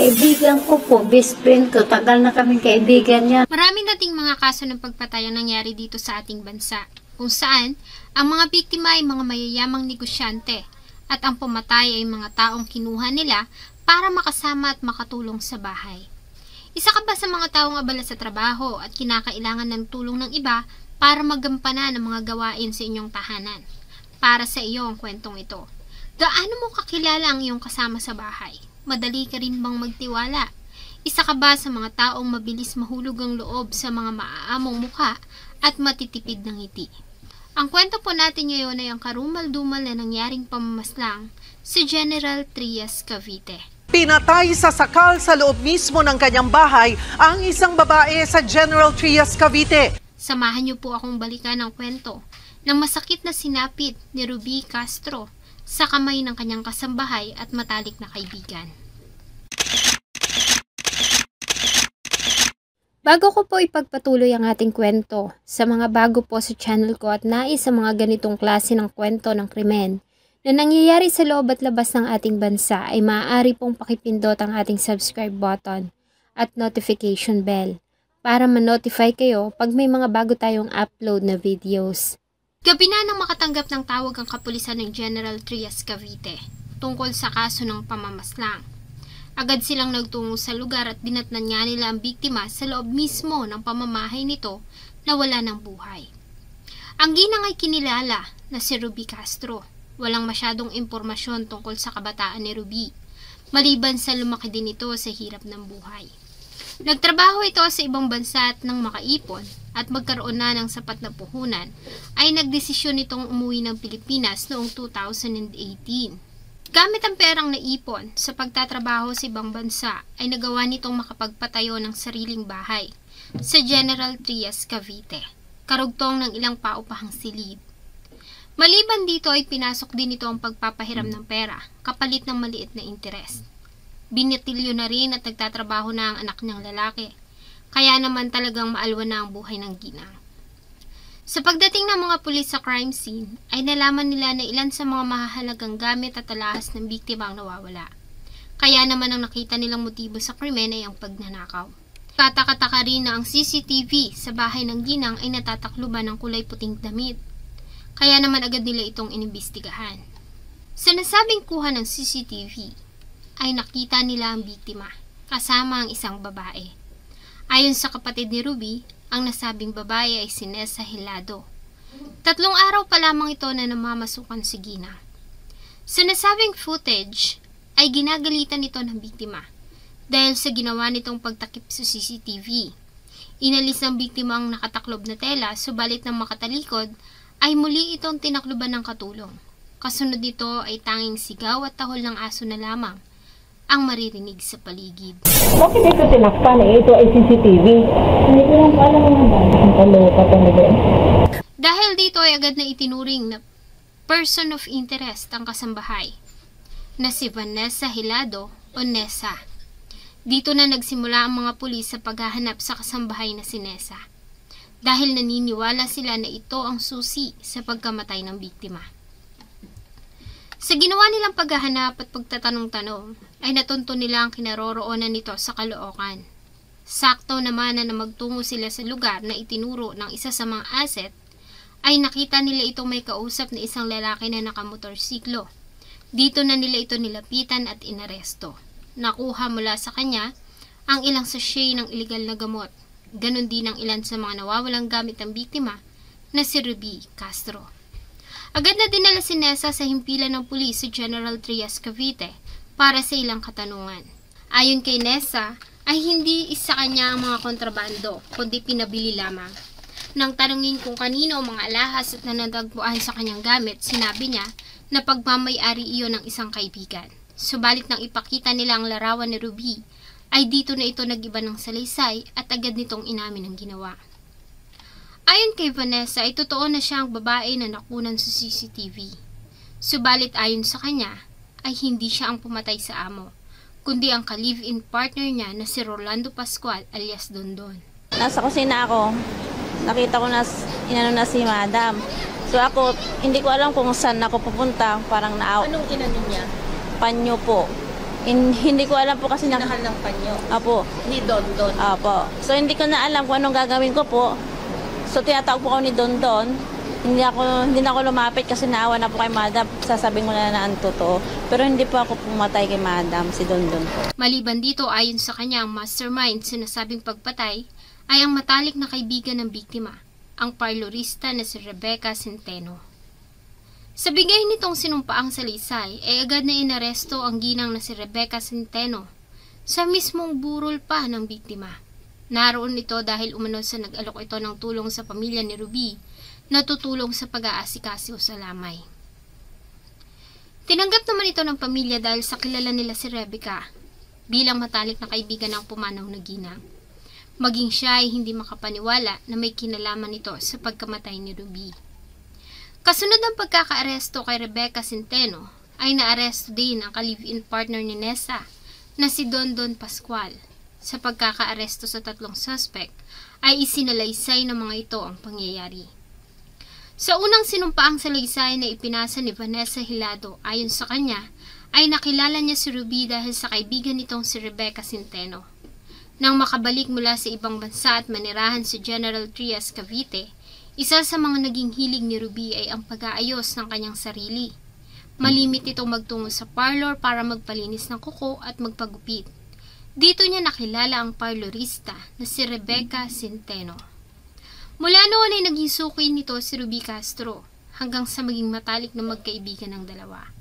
Kaibigan ko po, best friend ko. Tagal na kaming kaibigan niya. Maraming dating mga kaso ng pagpatay ang nangyari dito sa ating bansa, kung saan ang mga biktima ay mga mayayamang negosyante at ang pumatay ay mga taong kinuha nila para makasama at makatulong sa bahay. Isa ka ba sa mga taong abala sa trabaho at kinakailangan ng tulong ng iba para magampanan ang mga gawain sa inyong tahanan? Para sa iyo ang kwentong ito. Gaano mo kakilala ang iyong kasama sa bahay? Madali ka rin bang magtiwala? Isa ka ba sa mga taong mabilis mahulog ang loob sa mga maaamong mukha at matitipid ng ngiti? Ang kwento po natin ngayon ay ang karumal-dumal na nangyaring pamamaslang sa General Trias, Cavite. Pinatay sa sakal sa loob mismo ng kanyang bahay ang isang babae sa General Trias, Cavite. Samahan niyo po akong balikan ang kwento ng masakit na sinapit ni Ruby Castro sa kamay ng kanyang kasambahay at matalik na kaibigan. Bago ko po ipagpatuloy ang ating kwento, sa mga bago po sa channel ko at nais sa mga ganitong klase ng kwento ng krimen na nangyayari sa loob at labas ng ating bansa ay maaari pong pakipindot ang ating subscribe button at notification bell para ma-notify kayo pag may mga bago tayong upload na videos. Gabi na nang makatanggap ng tawag ang kapulisan ng General Trias, Cavite tungkol sa kaso ng pamamaslang. Agad silang nagtungo sa lugar at dinatnan nga nila ang biktima sa loob mismo ng pamamahay nito na wala ng buhay. Ang ginang ay kinilala na si Ruby Castro. Walang masyadong impormasyon tungkol sa kabataan ni Ruby, maliban sa lumaki din ito sa hirap ng buhay. Nagtrabaho ito sa ibang bansa at nang makaipon at magkaroon na ng sapat na puhunan, ay nagdesisyon itong umuwi ng Pilipinas noong 2018. Gamit ang perang naipon sa pagtatrabaho sa ibang bansa, ay nagawa nitong makapagpatayo ng sariling bahay sa General Trias, Cavite, karugtong ng ilang paupahang silid. Maliban dito ay pinasok din ito ang pagpapahiram ng pera, kapalit ng maliit na interes. Binitilyo na rin at nagtatrabaho na ang anak niyang lalaki, kaya naman talagang maalwan na ang buhay ng ginang. Sa pagdating ng mga pulis sa crime scene, ay nalaman nila na ilan sa mga mahahalagang gamit at alahas ng biktima ang nawawala. Kaya naman ang nakita nilang motibo sa krimen ay ang pagnanakaw. Katakataka rin na ang CCTV sa bahay ng ginang ay natatakluban ng kulay puting damit. Kaya naman agad nila itong inimbestigahan. Sa nasabing kuha ng CCTV, ay nakita nila ang biktima, kasama ang isang babae. Ayon sa kapatid ni Ruby, ang nasabing babae ay si Nessa Hilado. 3 araw pa lamang ito na namamasukan si Gina. Sa nasabing footage, ay ginagalitan ito ng biktima dahil sa ginawa nitong pagtakip sa CCTV. Inalis ng biktima ang nakataklob na tela, subalit nang makatalikod, ay muli itong tinakluban ng katulong. Kasunod nito ay tanging sigaw at tahol ng aso na lamang ang maririnig sa paligid. Bakit ito tinakpan Ito ay CCTV. Hindi ko lang alam naman. Ang kaloka talaga. Dahil dito ay agad na itinuring na person of interest ang kasambahay na si Vanessa Hilado o Nessa. Dito na nagsimula ang mga pulis sa paghahanap sa kasambahay na si Nessa dahil naniniwala sila na ito ang susi sa pagkamatay ng biktima. Sa ginawa nilang paghahanap at pagtatanong-tanong, ay natunto nila ang kinaroroonan nito sa Caloocan. Sakto naman na magtungo sila sa lugar na itinuro ng isa sa mga asset, ay nakita nila itong may kausap na isang lalaki na nakamotorsiklo. Dito na nila ito nilapitan at inaresto. Nakuha mula sa kanya ang ilang sachet ng illegal na gamot. Ganon din ang ilan sa mga nawawalang gamit ng biktima na si Ruby Castro. Agad na dinala si Nessa sa himpilan ng pulis sa General Trias, Cavite para sa ilang katanungan. Ayon kay Nessa, ay hindi isa kanya ang mga kontrabando, kundi pinabili lamang. Nang tanungin kung kanino ang mga alahas at nanatagpuan sa kanyang gamit, sinabi niya na pagmamay-ari iyon ng isang kaibigan. Subalit nang ipakita nila ang larawan ni Ruby, ay dito na ito nag-iba ng salaysay at agad nitong inamin ang ginawa. Ayon kay Vanessa, ay totoo na siya ang babae na nakunan sa CCTV. Subalit ayon sa kanya, ay hindi siya ang pumatay sa amo, kundi ang ka-live-in partner niya na si Rolando Pascual alias Dondon. Nasa kusina ako, nakita ko na inano na si Madam. So ako, hindi ko alam kung saan ako pupunta, parang naaw. Anong inano niya? Panyo po. Hindi ko alam po kasi Mahal ng panyo. Apo. Ni Dondon. Apo. So hindi ko na alam kung anong gagawin ko po. So tinatawag po ako ni Dondon. Hindi na ako lumapit kasi naawa na po kay Madam. Sasabihin ko na ang totoo. Pero hindi po ako pumatay kay Madam, si Dondon po. Maliban dito, ayon sa kanya, ang mastermind sinasabing pagpatay ay ang matalik na kaibigan ng biktima, ang parlorista na si Rebecca Centeno. Sa bigay nitong sinumpaang salaysay, ay agad na inaresto ang ginang na si Rebecca Centeno sa mismong burol pa ng biktima. Naroon ito dahil umano sa nag-alok ito ng tulong sa pamilya ni Ruby na tutulong sa pag-aasikasyo sa lamay. Tinanggap naman ito ng pamilya dahil sa kilala nila si Rebecca bilang matalik na kaibigan ng pumanaw na ginang. Maging siya ay hindi makapaniwala na may kinalaman ito sa pagkamatay ni Ruby. Kasunod ng pagkakaaresto kay Rebecca Centeno, ay naaresto din ang ka-live-in partner ni Nessa na si Dondon Pascual. Sa pagkakaaresto sa tatlong suspect, ay isinalaysay ng mga ito ang pangyayari. Sa unang sinumpaang salaysay na ipinasa ni Vanessa Hilado, ayon sa kanya, ay nakilala niya si Ruby dahil sa kaibigan nitong si Rebecca Centeno. Nang makabalik mula sa ibang bansa at manirahan sa General Trias, Cavite, isa sa mga naging hilig ni Ruby ay ang pag-aayos ng kanyang sarili. Malimit itong magtungo sa parlor para magpalinis ng kuko at magpagupit. Dito niya nakilala ang parlorista na si Rebecca Centeno. Mula noon ay naging suki nito si Ruby Castro hanggang sa maging matalik na magkaibigan ng dalawa.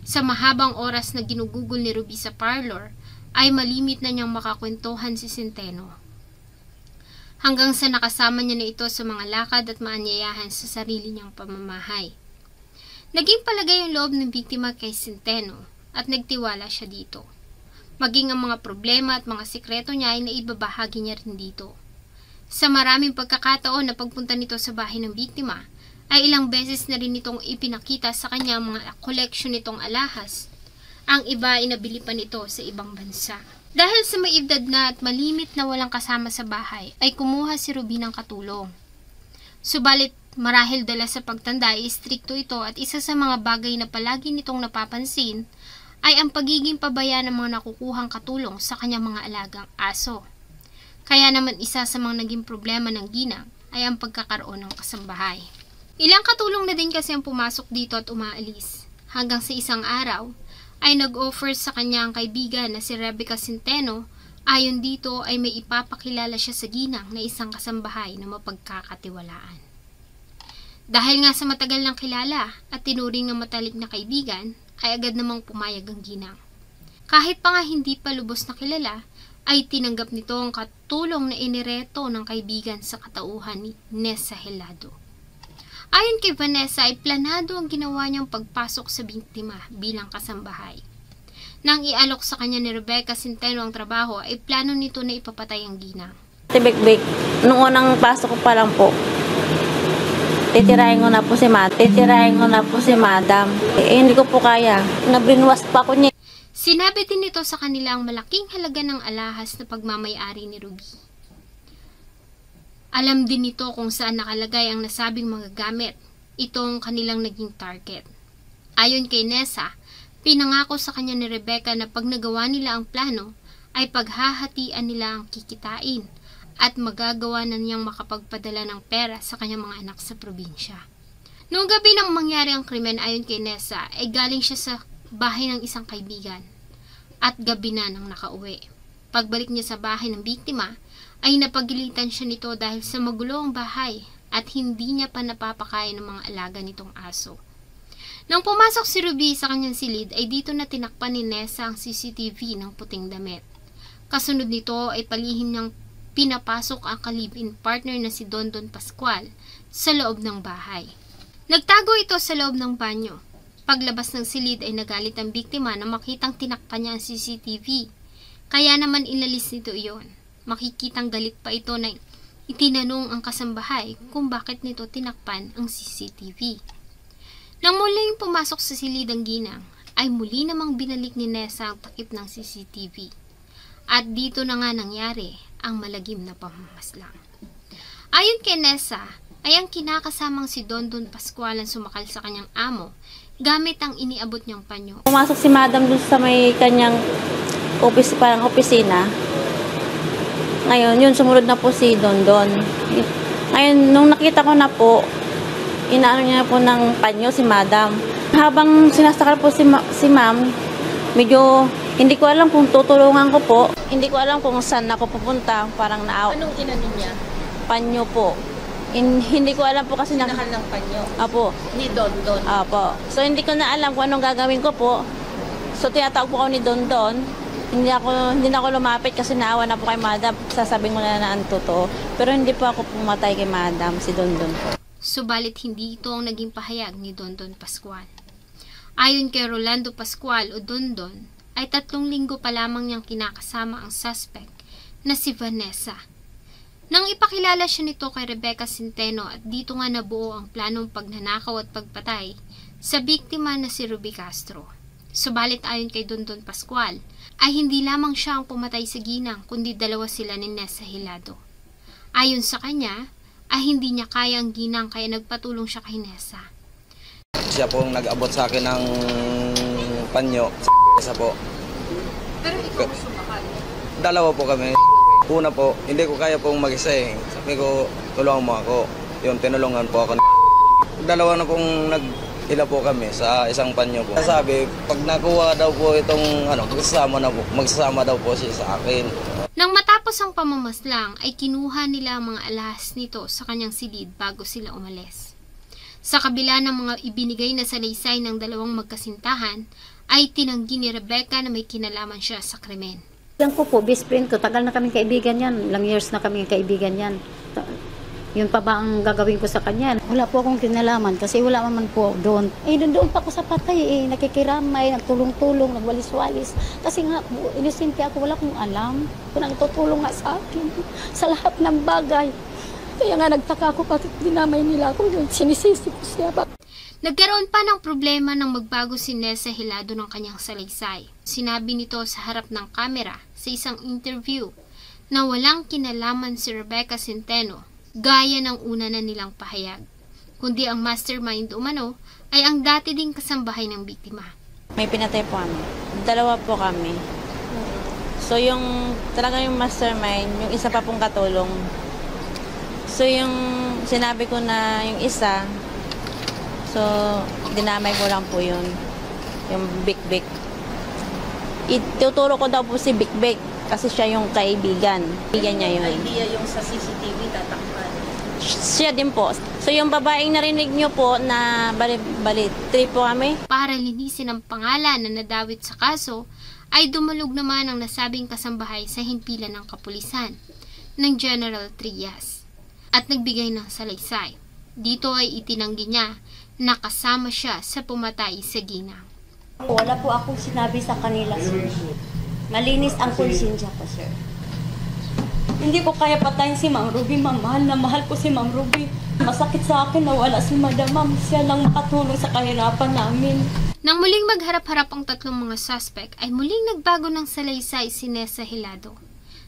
Sa mahabang oras na ginugugol ni Ruby sa parlor, ay malimit na niyang makakwentuhan si Centeno. Hanggang sa nakasama niya na ito sa mga lakad at maanyayahan sa sarili niyang pamamahay. Naging palagay ang loob ng biktima kay Centeno at nagtiwala siya dito. Maging ang mga problema at mga sikreto niya ay naibabahagi niya rin dito. Sa maraming pagkakataon na pagpunta nito sa bahay ng biktima, ay ilang beses na rin itong ipinakita sa kanya mga koleksyon nitong alahas. Ang iba ay nabili pa nito sa ibang bansa. Dahil sa may edad na at malimit na walang kasama sa bahay, ay kumuha si Ruby ng katulong. Subalit marahil dala sa pagtanda ay istrikto ito at isa sa mga bagay na palagi nitong napapansin ay ang pagiging pabaya ng mga nakukuhang katulong sa kanyang mga alagang aso. Kaya naman isa sa mga naging problema ng ginang ay ang pagkakaroon ng kasambahay. Ilang katulong na din kasi ang pumasok dito at umaalis. Hanggang sa isang araw, ay nag-offer sa kanya ang kaibigan na si Rebecca Centeno. Ayon dito ay may ipapakilala siya sa ginang na isang kasambahay na mapagkakatiwalaan. Dahil nga sa matagal ng kilala at tinuring ng matalik na kaibigan, ay agad namang pumayag ang ginang. Kahit pa nga hindi pa lubos na kilala, ay tinanggap nito ang katulong na inireto ng kaibigan sa katauhan ni Nessa Hilado. Ayon kay Vanessa ay planado ang ginawa niyang pagpasok sa biktima bilang kasambahay. Nang ialok sa kanya ni Rebecca Centeno ang trabaho ay plano nito na ipapatay ang ginang. Tibik-bik, nung unang pasok ko pa lang po, titirahin ko na po si Madam. Hindi ko po kaya, nabrinwas pa ko niya. Sinabi din nito sa kanila ang malaking halaga ng alahas na pagmamayari ni Ruby. Alam din nito kung saan nakalagay ang nasabing mga gamit. Itong kanilang naging target. Ayon kay Nessa, pinangako sa kanya ni Rebecca na pag nagawa nila ang plano, ay paghahatian nila ang kikitain at magagawa na niyang makapagpadala ng pera sa kanyang mga anak sa probinsya. Noong gabi nang mangyari ang krimen ayon kay Nessa, ay galing siya sa bahay ng isang kaibigan at gabi na nang nakauwi. Pagbalik niya sa bahay ng biktima, ay napagilitan siya nito dahil sa magulo ang bahay at hindi niya pa napapakain ng mga alaga nitong aso. Nang pumasok si Ruby sa kanyang silid ay dito na tinakpan ni Nessa ang CCTV ng puting damit. Kasunod nito ay palihim niyang pinapasok ang ka-live-in partner na si Dondon Pascual sa loob ng bahay. Nagtago ito sa loob ng banyo. Paglabas ng silid ay nagalit ang biktima na makitang tinakpan niya ang CCTV. Kaya naman inalis nito iyon. Makikitang galit pa ito na itinanong ang kasambahay kung bakit nito tinakpan ang CCTV. Nang muling pumasok sa silid ang ginang, ay muli namang binalik ni Nessa ang takip ng CCTV. At dito na nga nangyari ang malagim na pamamaslang. Ayon kay Nessa, ay ang kinakasamang si Dondon Pascual ang sumakal sa kanyang amo, gamit ang iniabot niyang panyo. Pumasok si Madam dun sa may kanyang parang opisina. Ngayon, yun, sumunod na po si Dondon. Ngayon, nung nakita ko na po, inaano niya po ng panyo si Madam. Habang sinasakal po si Ma'am, medyo hindi ko alam kung tutulungan ko po. Hindi ko alam kung saan ako pupunta. Parang naaw. Anong inano niya? Panyo po. Hindi ko alam po kasi Sinahal ng panyo? Apo. Ni Dondon? Apo. So, hindi ko na alam kung anong gagawin ko po. So, tinatawag po ako ni Dondon. Hindi na ako lumapit kasi naawa na po kay Madam. Sasabihin ko na ang totoo. Pero hindi po ako pumatay kay Madam, si Dondon po. Subalit hindi ito ang naging pahayag ni Dondon Pascual. Ayon kay Rolando Pascual o Dondon, ay 3 linggo pa lamang niyang kinakasama ang suspect na si Vanessa. Nang ipakilala siya nito kay Rebecca Centeno at dito nga nabuo ang planong pagnanakaw at pagpatay sa biktima na si Ruby Castro. Subalit ayon kay Dondon Pascual, ay hindi lamang siya ang pumatay sa ginang kundi 2 sila ni Nessa Hilado. Ayon sa kanya, ay hindi niya kaya ang ginang kaya nagpatulong siya kay Nessa. Siya po nag-abot sa akin ng panyo. Isa po. Pero ikaw sumakal? 2 po kami. Una po, hindi ko kaya pong mag-isa eh. Sabi ko, tulungan mo ako. Yun, tinulungan po ako. 2 na pong nag-hila po kami sa isang panyo po. Sabi, pag nakuha daw po itong, magsasama daw po siya sa akin. Nang matapos ang pamamaslang, ay kinuha nila ang mga alahas nito sa kanyang silid bago sila umalis. Sa kabila ng mga ibinigay na salaysay ng 2 magkasintahan, ay tinanggi ni Rebecca na may kinalaman siya sa krimen. Yan ko po, best friend ko. Tagal na kaming kaibigan yan. Ilang years na kaming kaibigan yan. Yun pa ba ang gagawin ko sa kanya? Wala po akong kinalaman kasi wala man po doon. Doon pa ako sa patay nakikiramay, nagtulong-tulong, nagwalis-walis. Kasi nga, inosente ako, wala akong alam. Kung nagtutulong nga sa akin sa lahat ng bagay. Kaya nga nagtaka ako bakit dinamay nila ako yun. Sinisisi ko siya. Nagkaroon pa ng problema nang magbago si Nessa Hilado ng kanyang salaysay. Sinabi nito sa harap ng kamera sa isang interview na walang kinalaman si Rebecca Centeno gaya ng una na nilang pahayag, kundi ang mastermind umano ay ang dati ding kasambahay ng biktima. May pinatay po kami. 2 po kami. So yung talaga yung mastermind, yung isa pa pong katulong. So yung sinabi ko na yung isa, so dinamay ko lang po yun. Yung Big Big. Ituturo ko daw po si Big Big kasi siya yung kaibigan. Kaibigan niya yun. Idea yung sa CCTV tatakpan. Siya din po. So yung babaeng narinig niyo po na bali 3 po kami. Para linisin ang pangalan na nadawit sa kaso, ay dumalog naman ang nasabing kasambahay sa himpilan ng kapulisan ng General Trias at nagbigay ng salaysay. Dito ay itinanggi niya na kasama siya sa pumatay sa ginang. Wala po akong sinabi sa kanila, sir. Malinis ang konsensya ko, sir. Hindi ko kaya patayin si Ma'am Ruby, ma'am. Mahal na mahal ko si Ma'am Ruby. Masakit sa akin na wala si Madam, ma'am. Siya lang makatulong sa kahirapan namin. Nang muling magharap-harap ang 3 mga suspect, ay muling nagbago ng salaysay si Nessa Hilado.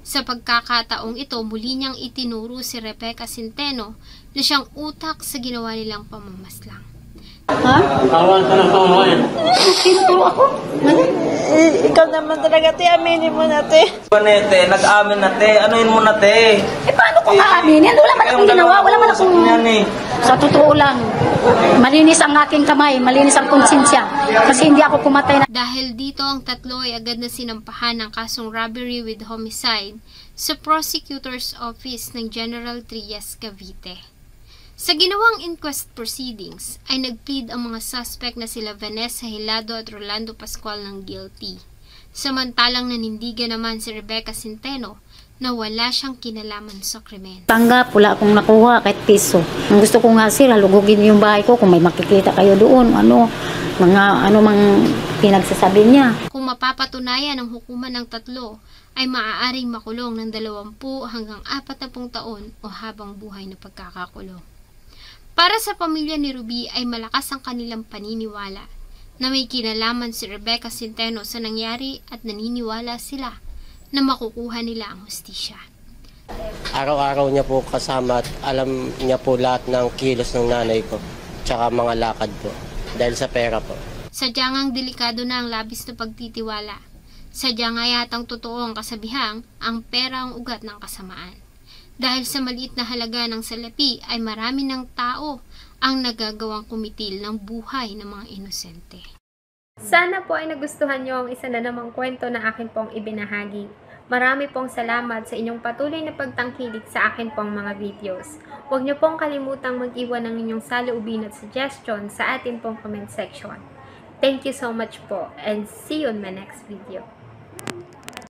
Sa pagkakataong ito, muli niyang itinuro si Rebecca Centeno na siyang utak sa ginawa nilang pamamaslang. Kawan ka ng kawan. Tinuturo ako? Ikaw naman talaga, te. Aminin mo na, te. Te, nag-amin na te. Anuin mo na te. Paano ko aaminin? Wala man akong ginawa, wala man akong... Sa totoo lang, malinis ang aking kamay, malinis ang konsensya. Kasi hindi ako pumatay na... Dahil dito ang 3 ay agad na sinampahan ng kasong robbery with homicide sa Prosecutor's Office ng General Trias, Cavite. Sa ginawang inquest proceedings ay nagplead ang mga suspect na sila Vanessa Hilado at Rolando Pascual ng guilty. Samantalang nanindigan naman si Rebecca Centeno na wala siyang kinalaman sa krimen. Tanggap, wala akong nakuha kahit piso. Ang gusto ko nga sir, halugugin yung bahay ko kung may makikita kayo doon. Ano mang pinagsasabi niya. Kung mapapatunayan ang hukuman ng 3, ay maaaring makulong ng 20 hanggang 40 taon o habang buhay na pagkakakulong. Para sa pamilya ni Ruby ay malakas ang kanilang paniniwala na may kinalaman si Rebecca Centeno sa nangyari at naniniwala sila na makukuha nila ang hustisya. Araw-araw niya po kasama at alam niya po lahat ng kilos ng nanay ko, tsaka mga lakad po. Dahil sa pera po. Sadyang ang delikado na ang labis na pagtitiwala. Sadyang nga yatang totoo ang kasabihang, ang pera ang ugat ng kasamaan. Dahil sa maliit na halaga ng salapi ay marami ng tao ang nagagawang kumitil ng buhay ng mga inosente. Sana po ay nagustuhan nyo ang isa na namang kwento na akin pong ibinahagi. Marami pong salamat sa inyong patuloy na pagtangkilik sa akin pong mga videos. Huwag nyo pong kalimutang mag-iwan ng inyong saloobin at suggestion sa atin pong comment section. Thank you so much po and see you on my next video.